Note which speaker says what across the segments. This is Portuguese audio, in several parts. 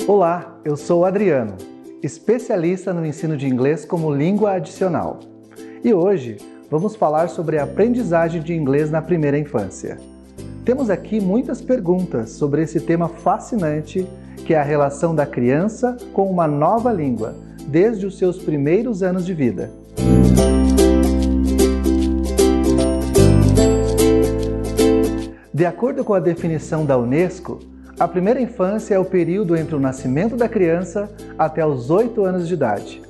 Speaker 1: Olá, eu sou o Adriano, especialista no ensino de inglês como língua adicional. E hoje vamos falar sobre a aprendizagem de inglês na primeira infância. Temos aqui muitas perguntas sobre esse tema fascinante que é a relação da criança com uma nova língua, desde os seus primeiros anos de vida. De acordo com a definição da Unesco, a primeira infância é o período entre o nascimento da criança até os 8 anos de idade.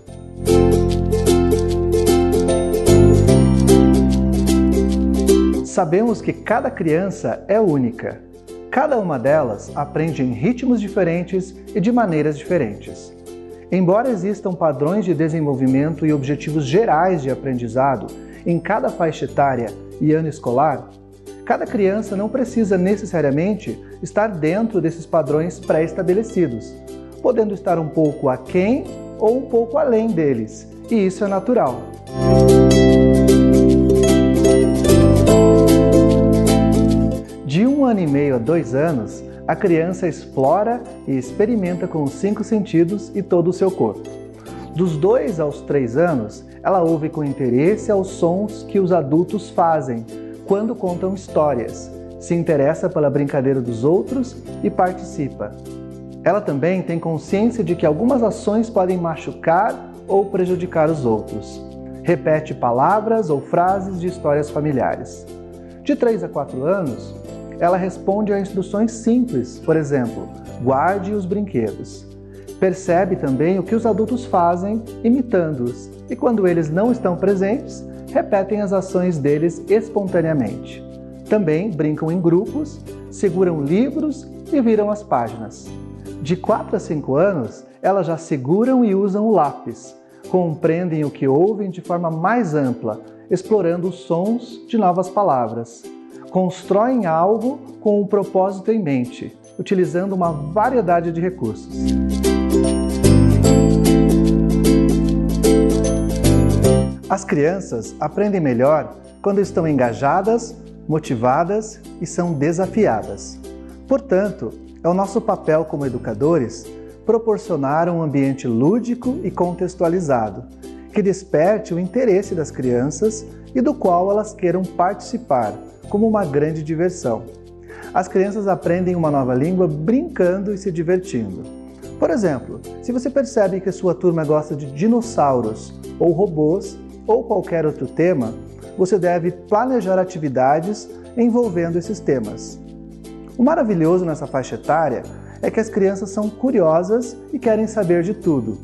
Speaker 1: Sabemos que cada criança é única. Cada uma delas aprende em ritmos diferentes e de maneiras diferentes. Embora existam padrões de desenvolvimento e objetivos gerais de aprendizado em cada faixa etária e ano escolar, cada criança não precisa necessariamente estar dentro desses padrões pré-estabelecidos, podendo estar um pouco aquém ou um pouco além deles, e isso é natural. De 1 ano e meio a 2 anos, a criança explora e experimenta com os 5 sentidos e todo o seu corpo. Dos 2 aos 3 anos, ela ouve com interesse aos sons que os adultos fazem quando contam histórias, se interessa pela brincadeira dos outros e participa. Ela também tem consciência de que algumas ações podem machucar ou prejudicar os outros. Repete palavras ou frases de histórias familiares. De 3 a 4 anos, ela responde a instruções simples, por exemplo, guarde os brinquedos. Percebe também o que os adultos fazem, imitando-os, e quando eles não estão presentes, repetem as ações deles espontaneamente. Também brincam em grupos, seguram livros e viram as páginas. De 4 a 5 anos, elas já seguram e usam o lápis, compreendem o que ouvem de forma mais ampla, explorando os sons de novas palavras. Constroem algo com um propósito em mente, utilizando uma variedade de recursos. As crianças aprendem melhor quando estão engajadas, motivadas e são desafiadas. Portanto, é o nosso papel como educadores proporcionar um ambiente lúdico e contextualizado, que desperte o interesse das crianças e do qual elas queiram participar, como uma grande diversão. As crianças aprendem uma nova língua brincando e se divertindo. Por exemplo, se você percebe que a sua turma gosta de dinossauros ou robôs, ou qualquer outro tema, você deve planejar atividades envolvendo esses temas. O maravilhoso nessa faixa etária é que as crianças são curiosas e querem saber de tudo.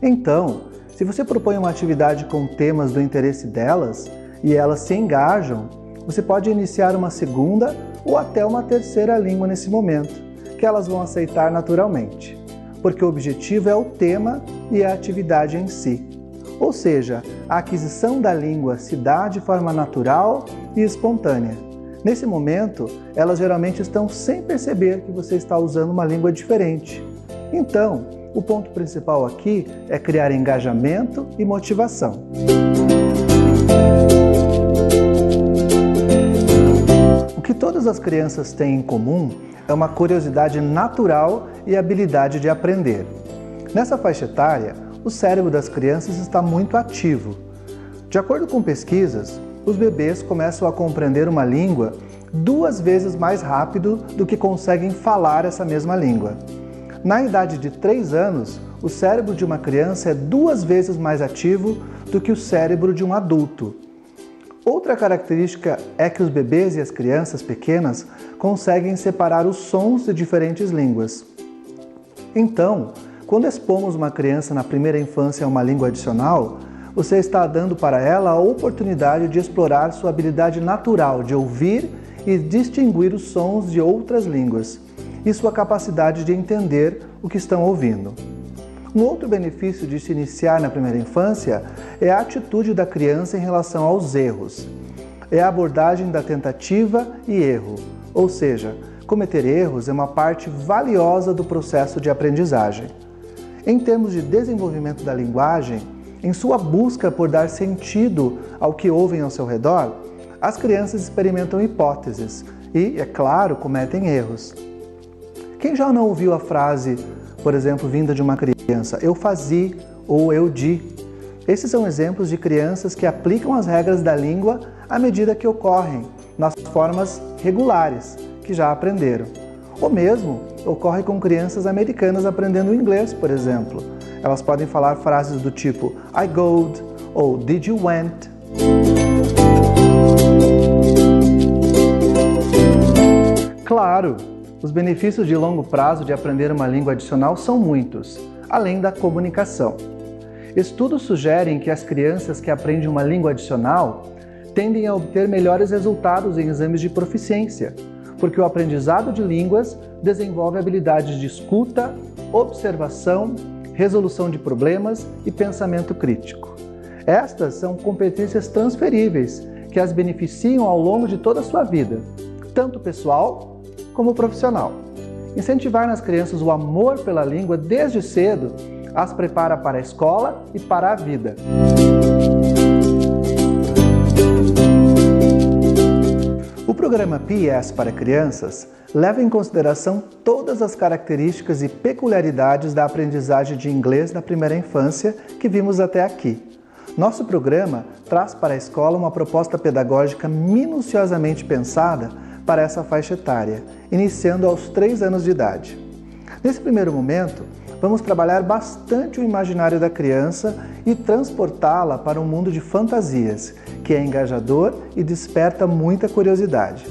Speaker 1: Então, se você propõe uma atividade com temas do interesse delas e elas se engajam, você pode iniciar uma segunda ou até uma terceira língua nesse momento, que elas vão aceitar naturalmente, porque o objetivo é o tema e a atividade em si. Ou seja, a aquisição da língua se dá de forma natural e espontânea. Nesse momento, elas geralmente estão sem perceber que você está usando uma língua diferente. Então, o ponto principal aqui é criar engajamento e motivação. O que todas as crianças têm em comum é uma curiosidade natural e habilidade de aprender. Nessa faixa etária, o cérebro das crianças está muito ativo. De acordo com pesquisas, os bebês começam a compreender uma língua 2 vezes mais rápido do que conseguem falar essa mesma língua. Na idade de 3 anos, o cérebro de uma criança é 2 vezes mais ativo do que o cérebro de um adulto. Outra característica é que os bebês e as crianças pequenas conseguem separar os sons de diferentes línguas. Então, quando expomos uma criança na primeira infância a uma língua adicional, você está dando para ela a oportunidade de explorar sua habilidade natural de ouvir e distinguir os sons de outras línguas e sua capacidade de entender o que estão ouvindo. Um outro benefício de se iniciar na primeira infância é a atitude da criança em relação aos erros. É a abordagem da tentativa e erro, ou seja, cometer erros é uma parte valiosa do processo de aprendizagem. Em termos de desenvolvimento da linguagem, em sua busca por dar sentido ao que ouvem ao seu redor, as crianças experimentam hipóteses e, é claro, cometem erros. Quem já não ouviu a frase, por exemplo, vinda de uma criança, eu fazi ou eu di? Esses são exemplos de crianças que aplicam as regras da língua à medida que ocorrem, nas formas regulares que já aprenderam. Ou mesmo ocorre com crianças americanas aprendendo inglês, por exemplo. Elas podem falar frases do tipo I goed ou did you went. Claro, os benefícios de longo prazo de aprender uma língua adicional são muitos, além da comunicação. Estudos sugerem que as crianças que aprendem uma língua adicional tendem a obter melhores resultados em exames de proficiência, porque o aprendizado de línguas desenvolve habilidades de escuta, observação, resolução de problemas e pensamento crítico. Estas são competências transferíveis que as beneficiam ao longo de toda a sua vida, tanto pessoal como profissional. Incentivar nas crianças o amor pela língua desde cedo as prepara para a escola e para a vida. O programa PES para crianças leva em consideração todas as características e peculiaridades da aprendizagem de inglês na primeira infância que vimos até aqui. Nosso programa traz para a escola uma proposta pedagógica minuciosamente pensada para essa faixa etária, iniciando aos 3 anos de idade. Nesse primeiro momento, vamos trabalhar bastante o imaginário da criança e transportá-la para um mundo de fantasias, que é engajador e desperta muita curiosidade.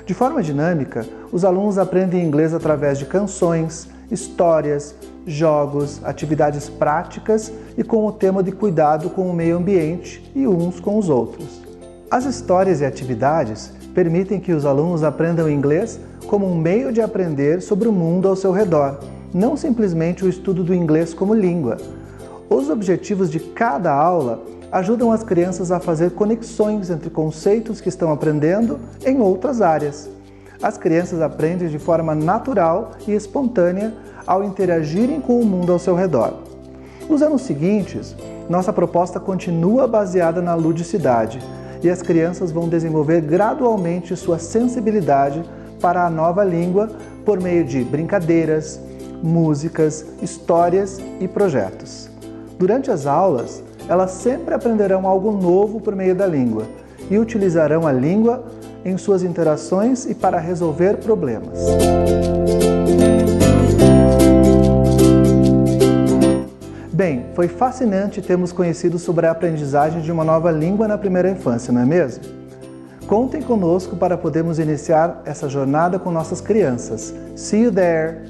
Speaker 1: De forma dinâmica, os alunos aprendem inglês através de canções, histórias, jogos, atividades práticas e com o tema de cuidado com o meio ambiente e uns com os outros. As histórias e atividades permitem que os alunos aprendam inglês como um meio de aprender sobre o mundo ao seu redor, não simplesmente o estudo do inglês como língua. Os objetivos de cada aula ajudam as crianças a fazer conexões entre conceitos que estão aprendendo em outras áreas. As crianças aprendem de forma natural e espontânea ao interagirem com o mundo ao seu redor. Nos anos seguintes, nossa proposta continua baseada na ludicidade e as crianças vão desenvolver gradualmente sua sensibilidade para a nova língua por meio de brincadeiras, músicas, histórias e projetos. Durante as aulas, elas sempre aprenderão algo novo por meio da língua e utilizarão a língua em suas interações e para resolver problemas. Bem, foi fascinante termos conhecido sobre a aprendizagem de uma nova língua na primeira infância, não é mesmo? Contem conosco para podermos iniciar essa jornada com nossas crianças. See you there!